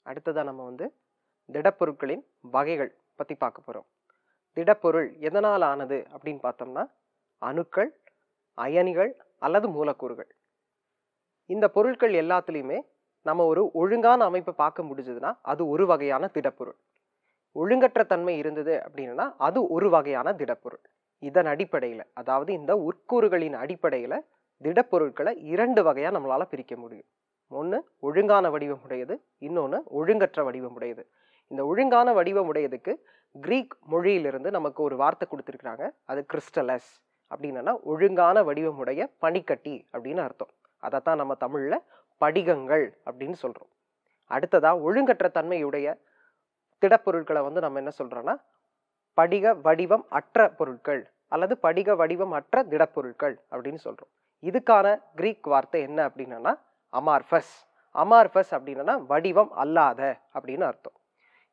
அடுத்ததாக நம்ம வந்து திடப்பொருட்களின் வகைகள் பற்றி பார்க்க போகிறோம். திடப்பொருள் எதனால் ஆனது அப்படின்னு பார்த்தோம்னா அணுக்கள், அயனிகள் அல்லது மூலக்கூறுகள். இந்த பொருட்கள் எல்லாத்துலேயுமே நம்ம ஒரு ஒழுங்கான அமைப்பை பார்க்க முடிஞ்சதுன்னா அது ஒரு வகையான திடப்பொருள். ஒழுங்கற்ற தன்மை இருந்தது அப்படின்னா அது ஒரு வகையான திடப்பொருள். இதன் அடிப்படையில், அதாவது இந்த உட்கூறுகளின் அடிப்படையில் திடப்பொருட்களை இரண்டு வகையாக நம்மளால் பிரிக்க முடியும். ஒன்று ஒழுங்கான வடிவமுடையது, இன்னொன்று ஒழுங்கற்ற வடிவமுடையது. இந்த ஒழுங்கான வடிவமுடையதுக்கு கிரீக் மொழியிலிருந்து நமக்கு ஒரு வார்த்தை கொடுத்துருக்குறாங்க. அது கிறிஸ்டலஸ் அப்படின்னா ஒழுங்கான வடிவமுடைய பனிக்கட்டி அப்படின்னு அர்த்தம். அதைத்தான் நம்ம தமிழில் படிகங்கள் அப்படின்னு சொல்கிறோம். அடுத்ததாக ஒழுங்கற்ற தன்மையுடைய திடப்பொருட்களை வந்து நம்ம என்ன சொல்கிறோன்னா படிக வடிவம் அற்ற பொருட்கள் அல்லது படிக வடிவம் அற்ற திடப்பொருட்கள் அப்படின்னு சொல்கிறோம். இதுக்கான கிரீக் வார்த்தை என்ன அப்படின்னா அமார்பஸ். அமார்பஸ் அப்படின்னா வடிவம் அல்லாத அப்படின்னு அர்த்தம்.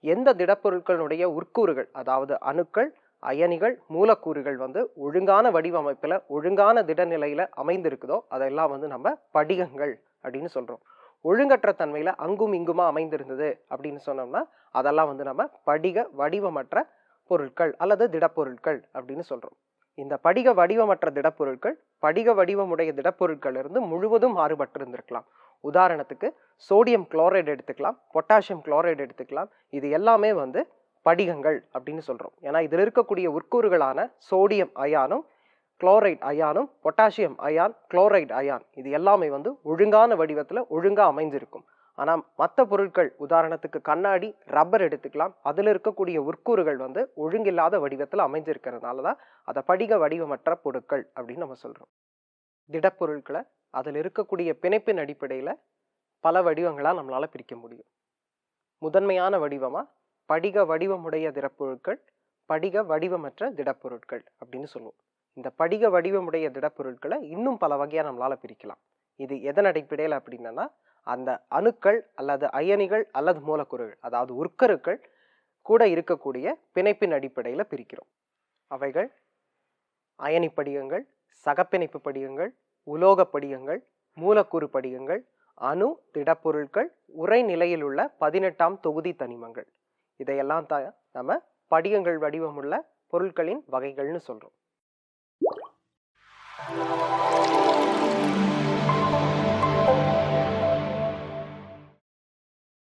எந்த திடப்பொருட்களுடைய உட்கூறுகள், அதாவது அணுக்கள், அயனிகள், மூலக்கூறுகள் வந்து ஒழுங்கான வடிவமைப்பில் ஒழுங்கான திடநிலையில் அமைந்திருக்குதோ அதெல்லாம் வந்து நம்ம படிகங்கள் அப்படின்னு சொல்கிறோம். ஒழுங்கற்ற தன்மையில் அங்கும் இங்குமா அமைந்திருந்தது அப்படின்னு சொன்னோம்னா அதெல்லாம் வந்து நம்ம படிக வடிவமற்ற பொருட்கள் அல்லது திடப்பொருட்கள் அப்படின்னு சொல்கிறோம். இந்த படிக வடிவமற்ற திடப்பொருட்கள் படிக வடிவமுடைய திடப்பொருட்கள் இருந்து முழுவதும் மாறுபட்டு இருந்திருக்கலாம். உதாரணத்துக்கு சோடியம் குளோரைடு எடுத்துக்கலாம், பொட்டாசியம் குளோரைடு எடுத்துக்கலாம். இது எல்லாமே வந்து படிகங்கள் அப்படின்னு சொல்கிறோம். ஏன்னா இதில் இருக்கக்கூடிய உட்கூறுகளான சோடியம் அயானும் குளோரைட் அயானும் பொட்டாசியம் அயான், குளோரைடு அயான் இது எல்லாமே வந்து ஒழுங்கான வடிவத்தில் ஒழுங்காக அமைஞ்சிருக்கும். ஆனால் மற்ற பொருட்கள், உதாரணத்துக்கு கண்ணாடி, ரப்பர் எடுத்துக்கலாம். அதில் இருக்கக்கூடிய உட்கூறுகள் வந்து ஒழுங்கில்லாத வடிவத்தில் அமைஞ்சிருக்கிறதுனால தான் அதை படிக வடிவமற்ற பொருட்கள் அப்படின்னு நம்ம சொல்கிறோம். திடப்பொருட்களை அதில் இருக்கக்கூடிய பிணைப்பின் அடிப்படையில் பல வடிவங்களாக நம்மளால் பிரிக்க முடியும். முதன்மையான வடிவமாக படிக வடிவமுடைய திடப்பொருட்கள், படிக வடிவமற்ற திடப்பொருட்கள் அப்படின்னு சொல்லுவோம். இந்த படிக வடிவமுடைய திடப்பொருட்களை இன்னும் பல வகையாக நம்மளால் பிரிக்கலாம். இது எதன் அடிப்படையில் அப்படின்னா அந்த அணுக்கள் அல்லது அயனிகள் அல்லது மூலக்கூறுகள், அதாவது உட்கருக்கள் கூட இருக்கக்கூடிய பிணைப்பின் அடிப்படையில் பிரிக்கிறோம். அவைகள் அயனி படிகங்கள், சகப்பிணைப்பு படிகங்கள், உலோக படிகங்கள், மூலக்கூறு படிகங்கள், அணு திடப்பொருட்கள், உறை நிலையில் உள்ள 18ஆம் தொகுதி தனிமங்கள். இதையெல்லாம் தான் நம்ம படிகங்கள் வடிவமுள்ள பொருட்களின் வகைகள்னு சொல்றோம்.